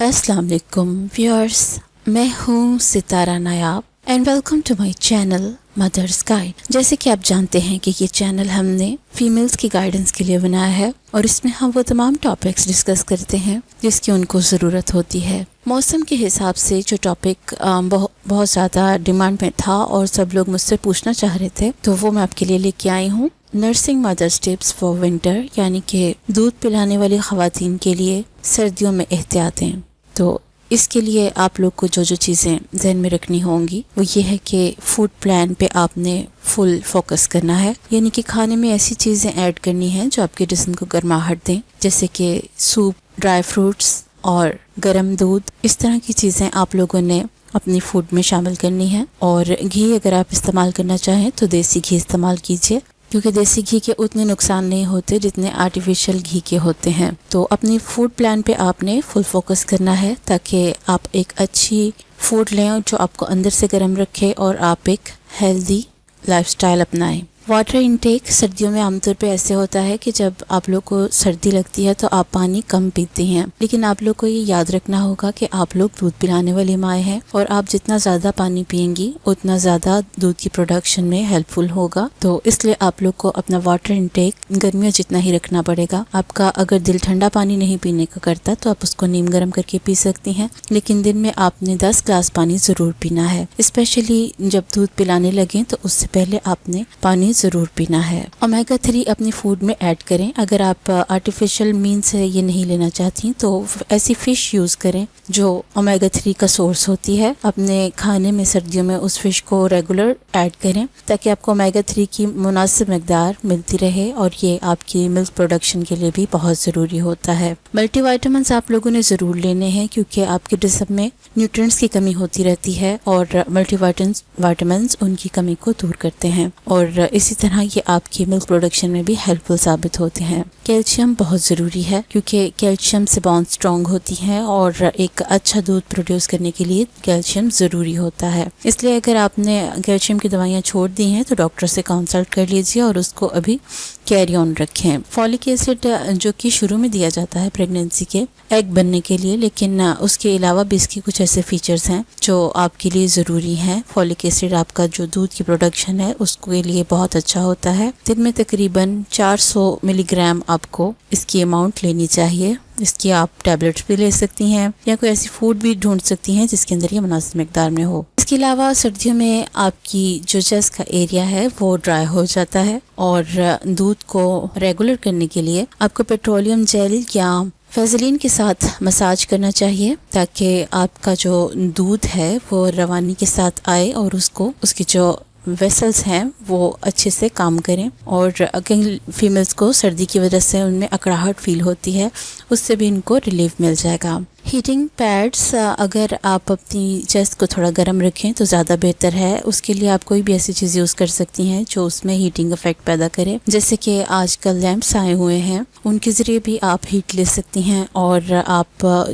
अस्सलाम वालेकुम व्यूअर्स, मैं हूँ सितारानायाब and welcome to my channel mother's guide. जैसे कि आप जानते हैं कि ये चैनल हमने फीमेल्स की गाइडेंस के लिए बनाया है और इसमें हम वो तमाम टॉपिक्स डिस्कस करते हैं जिसकी उनको ज़रूरत होती है। मौसम के हिसाब से जो टॉपिक बहुत ज़्यादा डिमांड में था और सब लोग मुझसे पूछना चाह रहे थे, तो वो मैं आपके लिए लेके आई हूँ। Nursing mothers tips for winter, यानी कि दूध पिलाने वाली ख़वातीन के लिए सर्दियों में एहतियातें। तो इसके लिए आप लोग को जो जो चीज़ें ध्यान में रखनी होंगी वो ये है कि फूड प्लान पे आपने फुल फोकस करना है, यानी कि खाने में ऐसी चीज़ें ऐड करनी हैं जो आपके जिस्म को गर्माहट दें, जैसे कि सूप, ड्राई फ्रूट्स और गर्म दूध। इस तरह की चीज़ें आप लोगों ने अपनी फूड में शामिल करनी है। और घी अगर आप इस्तेमाल करना चाहें तो देसी घी इस्तेमाल कीजिए, क्योंकि देसी घी के उतने नुकसान नहीं होते जितने आर्टिफिशियल घी के होते हैं। तो अपनी फूड प्लान पे आपने फुल फोकस करना है ताकि आप एक अच्छी फूड लें जो आपको अंदर से गर्म रखे और आप एक हेल्दी लाइफस्टाइल अपनाएं। वाटर इनटेक सर्दियों में आमतौर पे ऐसे होता है कि जब आप लोग को सर्दी लगती है तो आप पानी कम पीते हैं, लेकिन आप लोग को ये याद रखना होगा कि आप लोग दूध पिलाने वाली माएँ हैं और आप जितना ज़्यादा पानी पिएंगी उतना ज़्यादा दूध की प्रोडक्शन में हेल्पफुल होगा। तो इसलिए आप लोग को अपना वाटर इनटेक गर्मियों जितना ही रखना पड़ेगा। आपका अगर दिल ठंडा पानी नहीं पीने का करता तो आप उसको नीम गर्म करके पी सकती हैं, लेकिन दिन में आपने 10 ग्लास पानी ज़रूर पीना है। स्पेशली जब दूध पिलाने लगे तो उससे पहले आपने पानी ज़रूर पीना है। ओमेगा 3 अपनी फूड में ऐड करें। अगर आप आर्टिफिशियल मीन से ये नहीं लेना चाहती तो ऐसी फ़िश यूज़ करें जो ओमेगा 3 का सोर्स होती है। अपने खाने में सर्दियों में उस फिश को रेगुलर ऐड करें ताकि आपको ओमेगा 3 की मुनासिब मकदार मिलती रहे, और ये आपकी मिल्क प्रोडक्शन के लिए भी बहुत ज़रूरी होता है। मल्टीविटामिन्स आप लोगों ने ज़रूर लेने हैं क्योंकि आपके जिस्म में न्यूट्रिएंट्स की कमी होती रहती है और मल्टीविटामिन्स उनकी कमी को दूर करते हैं, और इसी तरह ये आपकी मिल्क प्रोडक्शन में भी हेल्पफुल साबित होते हैं। कैल्शियम बहुत ज़रूरी है क्योंकि कैल्शियम से बॉन्ड स्ट्रॉन्ग होती हैं और एक अच्छा दूध प्रोड्यूस करने के लिए कैल्शियम ज़रूरी होता है। इसलिए अगर आपने कैल्शियम की दवाइयाँ छोड़ दी हैं तो डॉक्टर से कंसल्ट कर लीजिए और उसको अभी कैरी ऑन रखें। फॉलिक एसिड जो कि शुरू में दिया जाता है प्रेगनेंसी के एग बनने के लिए, लेकिन उसके अलावा भी इसके कुछ ऐसे फीचर्स हैं जो आपके लिए ज़रूरी हैं। फॉलिक एसिड आपका जो दूध की प्रोडक्शन है उसके लिए बहुत अच्छा होता है। दिन में तकरीबन 400 मिलीग्राम आपको इसकी अमाउंट लेनी चाहिए। इसकी आप टैबलेट्स भी ले सकती हैं या कोई ऐसी फूड भी ढूंढ सकती हैं जिसके अंदर ये मुनासिब मकदार में हो। इसके अलावा सर्दियों में आपकी जो चेस्ट का एरिया है वो ड्राई हो जाता है, और दूध को रेगुलर करने के लिए आपको पेट्रोलियम जेल या वैसलीन के साथ मसाज करना चाहिए ताकि आपका जो दूध है वो रवानी के साथ आए और उसकी जो वेसल्स हैं वो अच्छे से काम करें। और कई फीमेल्स को सर्दी की वजह से उनमें अकड़ाहट फील होती है, उससे भी इनको रिलीफ मिल जाएगा। हीटिंग पैड्स, अगर आप अपनी चेस्ट को थोड़ा गर्म रखें तो ज़्यादा बेहतर है। उसके लिए आप कोई भी ऐसी चीज़ यूज़ कर सकती हैं जो उसमें हीटिंग इफेक्ट पैदा करे, जैसे कि आजकल लैंप्स आए हुए हैं, उनके ज़रिए भी आप हीट ले सकती हैं, और आप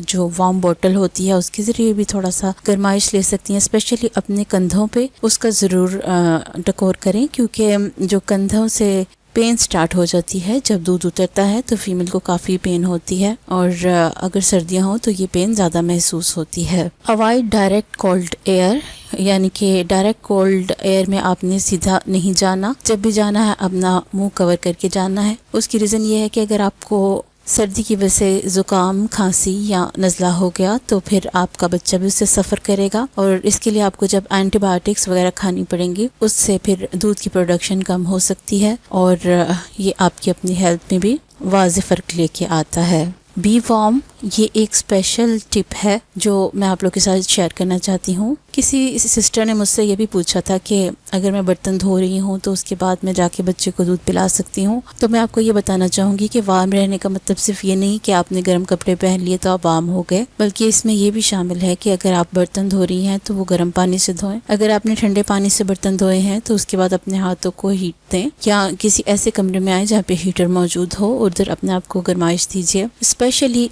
जो वार्म बॉटल होती है उसके ज़रिए भी थोड़ा सा गर्माइश ले सकती हैं। स्पेशली अपने कंधों पे उसका ज़रूर टकोर करें, क्योंकि जो कंधों से पेन स्टार्ट हो जाती है जब दूध उतरता है तो फीमेल को काफ़ी पेन होती है, और अगर सर्दियाँ हो तो ये पेन ज़्यादा महसूस होती है। अवॉइड डायरेक्ट कोल्ड एयर, यानी कि डायरेक्ट कोल्ड एयर में आपने सीधा नहीं जाना। जब भी जाना है अपना मुंह कवर करके जाना है। उसकी रीज़न ये है कि अगर आपको सर्दी की वजह से ज़ुकाम, खांसी या नज़ला हो गया तो फिर आपका बच्चा भी उससे सफ़र करेगा, और इसके लिए आपको जब एंटीबायोटिक्स वगैरह खानी पड़ेंगी उससे फिर दूध की प्रोडक्शन कम हो सकती है, और ये आपकी अपनी हेल्थ में भी वाज़ेह फ़र्क लेके आता है। बी वार्म, ये एक स्पेशल टिप है जो मैं आप लोग के साथ शेयर करना चाहती हूँ। किसी सिस्टर ने मुझसे ये भी पूछा था कि अगर मैं बर्तन धो रही हूँ तो उसके बाद मैं जाके बच्चे को दूध पिला सकती हूँ। तो मैं आपको ये बताना चाहूँगी कि वार्म रहने का मतलब सिर्फ ये नहीं कि आपने गर्म कपड़े पहन लिए तो आप वार्म हो गए, बल्कि इसमें ये भी शामिल है कि अगर आप बर्तन धो रही हैं तो वो गर्म पानी से धोएं। अगर आपने ठंडे पानी से बर्तन धोए हैं तो उसके बाद अपने हाथों को हीट दें, या किसी ऐसे कमरे में आए जहाँ पे हीटर मौजूद हो, उधर अपने आप को गर्माइश दीजिए। स्पेशली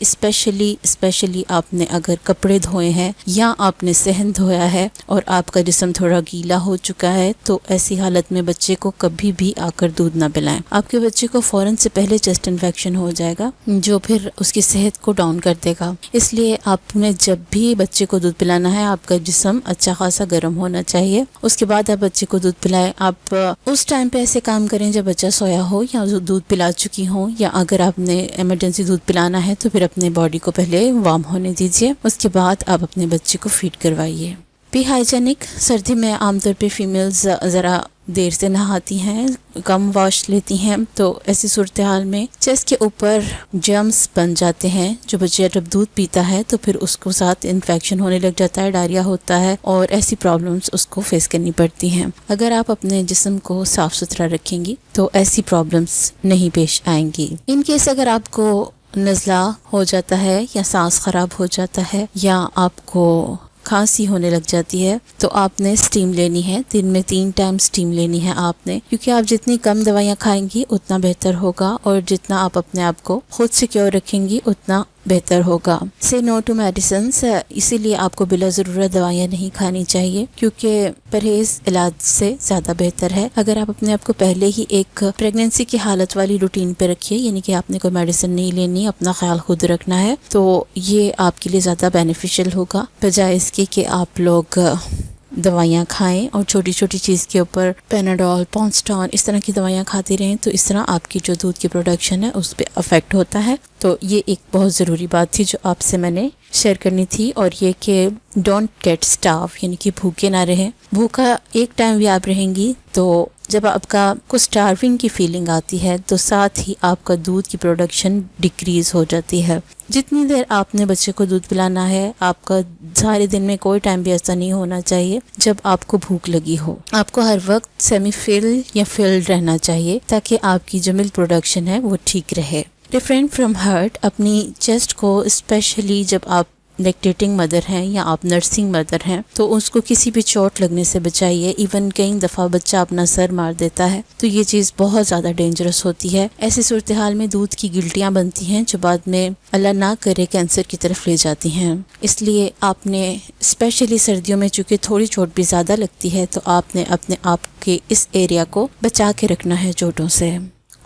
आपने अगर कपड़े धोए हैं या आपने सहन धोया है ہے اور آپ کا جسم تھوڑا گیلا ہو چکا ہے تو ایسی حالت میں بچے کو کبھی بھی آ کر دودھ نہ پلائیں. آپ کے بچے کو فوراً سے پہلے چیسٹ انفیکشن ہو جائے گا جو پھر اس کی صحت کو ڈاؤن کر دے گا. اس لیے آپ نے جب بھی بچے کو دودھ پلانا ہے آپ کا جسم اچھا خاصا گرم ہونا چاہیے. اس کے بعد آپ بچے کو دودھ پلائیں. آپ اس ٹائم پہ ایسے کام کریں جب بچہ سویا ہو یا دودھ پلا چکی ہوں، یا اگر آپ نے ایمرجنسی دودھ پلانا ہے تو پھر اپنے باڈی کو پہلے وارم ہونے دیجیے. اس کے بعد آپ اپنے بچے کو فیڈ کروائیے. Be hygienic. سردی میں عام طور پہ فیمیلز ذرا دیر سے نہاتی ہیں، کم واش لیتی ہیں، تو ایسی صورتحال میں چیسٹ کے اوپر جرمز بن جاتے ہیں. جو بچہ جب دودھ پیتا ہے تو پھر اس کو ساتھ انفیکشن ہونے لگ جاتا ہے، ڈائریا ہوتا ہے اور ایسی پرابلمز اس کو فیس کرنی پڑتی ہیں. اگر آپ اپنے جسم کو صاف ستھرا رکھیں گی تو ایسی پرابلمز نہیں پیش آئیں گی. ان کیس اگر آپ کو نزلہ ہو جاتا ہے یا سانس خراب ہو جاتا ہے یا آپ کو کھانسی ہونے لگ جاتی ہے تو آپ نے سٹیم لینی ہے. دن میں 3 ٹائم سٹیم لینی ہے آپ نے، کیونکہ آپ جتنی کم دوائیاں کھائیں گی اتنا بہتر ہوگا اور جتنا آپ اپنے آپ کو خود سیکیور رکھیں گی اتنا بہتر ہوگا. سے نو ٹو میڈیسنس. اسی لیے آپ کو بلا ضرورت دوائیاں نہیں کھانی چاہیے کیونکہ پرہیز علاج سے زیادہ بہتر ہے. اگر آپ اپنے آپ کو پہلے ہی ایک پریگننسی کی حالت والی روٹین پہ رکھیے، یعنی کہ آپ نے کوئی میڈیسن نہیں لینی، اپنا خیال خود رکھنا ہے، تو یہ آپ کے لیے زیادہ بینیفیشل ہوگا بجائے اس کے کہ آپ لوگ دوائیاں کھائیں اور چھوٹی چھوٹی چیز کے اوپر پیناڈول، پونسٹان اس طرح کی دوائیاں کھاتے رہیں. تو اس طرح آپ کی جو دودھ کی پروڈکشن ہے اس پہ افیکٹ ہوتا ہے. تو یہ ایک بہت ضروری بات تھی جو آپ سے میں نے شیئر کرنی تھی، اور یہ کہ ڈونٹ گیٹ اسٹارو، یعنی کہ بھوکے نہ رہیں. بھوکا ایک ٹائم بھی آپ رہیں گی تو جب آپ کا کو اسٹارونگ کی فیلنگ آتی ہے تو ساتھ ہی آپ کا دودھ کی پروڈکشن ڈیکریز ہو جاتی ہے. جتنی دیر آپ نے بچے کو دودھ پلانا ہے، آپ کا سارے دن میں کوئی ٹائم بھی ایسا نہیں ہونا چاہیے جب آپ کو بھوک لگی ہو. آپ کو ہر وقت سیمی فل یا فلڈ رہنا چاہیے تاکہ آپ کی جو ملک پروڈکشن ہے وہ ٹھیک رہے. Refrain from hurt. اپنی چیسٹ کو اسپیشلی جب آپ لیکٹیٹنگ مدر ہیں یا آپ نرسنگ مدر ہیں تو اس کو کسی بھی چوٹ لگنے سے بچائیے. ایون کئی دفعہ بچہ اپنا سر مار دیتا ہے تو یہ چیز بہت زیادہ ڈینجرس ہوتی ہے. ایسی صورتحال میں دودھ کی گلٹیاں بنتی ہیں جو بعد میں اللہ نہ کرے کینسر کی طرف لے جاتی ہیں. اس لیے آپ نے اسپیشلی سردیوں میں چونکہ تھوڑی چوٹ بھی زیادہ لگتی ہے تو آپ نے اپنے آپ کے اس ایریا کو بچا کے رکھنا ہے چوٹوں سے.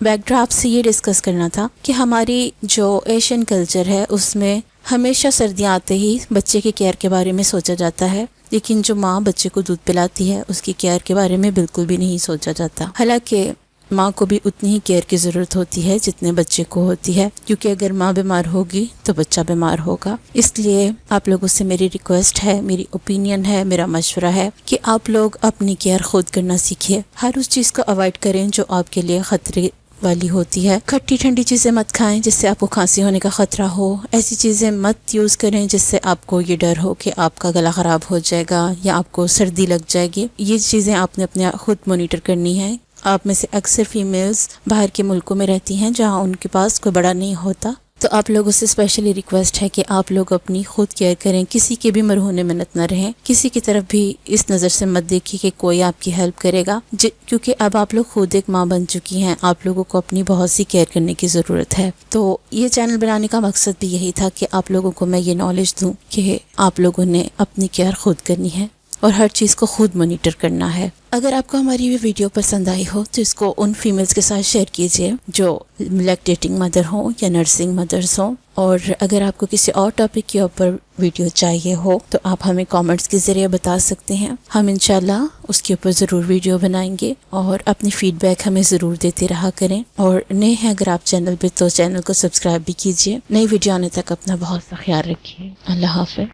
بیک ڈرا سے یہ ڈسکس کرنا تھا کہ ہماری جو ایشین کلچر ہے اس میں ہمیشہ سردیاں آتے ہی بچے کی کیئر کے بارے میں سوچا جاتا ہے، لیکن جو ماں بچے کو دودھ پلاتی ہے اس کی کیئر کے بارے میں بالکل بھی نہیں سوچا جاتا. حالانکہ ماں کو بھی اتنی ہی کیئر کی ضرورت ہوتی ہے جتنے بچے کو ہوتی ہے، کیونکہ اگر ماں بیمار ہوگی تو بچہ بیمار ہوگا. اس لیے آپ لوگوں سے میری ریکویسٹ ہے، میری اوپینین ہے، میرا مشورہ ہے کہ آپ لوگ اپنی کیئر خود کرنا سیکھیے. ہر اس چیز کو اوائڈ کریں جو آپ کے لیے خطرے والی ہوتی ہے. کھٹی ٹھنڈی چیزیں مت کھائیں جس سے آپ کو کھانسی ہونے کا خطرہ ہو. ایسی چیزیں مت یوز کریں جس سے آپ کو یہ ڈر ہو کہ آپ کا گلا خراب ہو جائے گا یا آپ کو سردی لگ جائے گی. یہ چیزیں آپ نے اپنے خود مانیٹر کرنی ہے. آپ میں سے اکثر فیمیلز باہر کے ملکوں میں رہتی ہیں جہاں ان کے پاس کوئی بڑا نہیں ہوتا، تو آپ لوگوں سے اسپیشلی ریکویسٹ ہے کہ آپ لوگ اپنی خود کیئر کریں. کسی کے بھی مرہون منت نہ رہیں. کسی کی طرف بھی اس نظر سے مت دیکھیے کہ کوئی آپ کی ہیلپ کرے گا، کیونکہ اب آپ لوگ خود ایک ماں بن چکی ہیں. آپ لوگوں کو اپنی بہت سی کیئر کرنے کی ضرورت ہے. تو یہ چینل بنانے کا مقصد بھی یہی تھا کہ آپ لوگوں کو میں یہ نالج دوں کہ آپ لوگوں نے اپنی کیئر خود کرنی ہے اور ہر چیز کو خود مانیٹر کرنا ہے. اگر آپ کو ہماری یہ ویڈیو پسند آئی ہو تو اس کو ان فیمیلز کے ساتھ شیئر کیجیے جو لیکٹیٹنگ مدر ہوں یا نرسنگ مدرز ہوں. اور اگر آپ کو کسی اور ٹاپک کے اوپر ویڈیو چاہیے ہو تو آپ ہمیں کامنٹس کے ذریعے بتا سکتے ہیں. ہم انشاءاللہ اس کے اوپر ضرور ویڈیو بنائیں گے اور اپنی فیڈ بیک ہمیں ضرور دیتے رہا کریں. اور نئے ہیں اگر آپ چینل پہ تو چینل کو سبسکرائب بھی کیجیے. نئی ویڈیو آنے تک اپنا بہت سا خیال رکھیے. اللہ حافظ.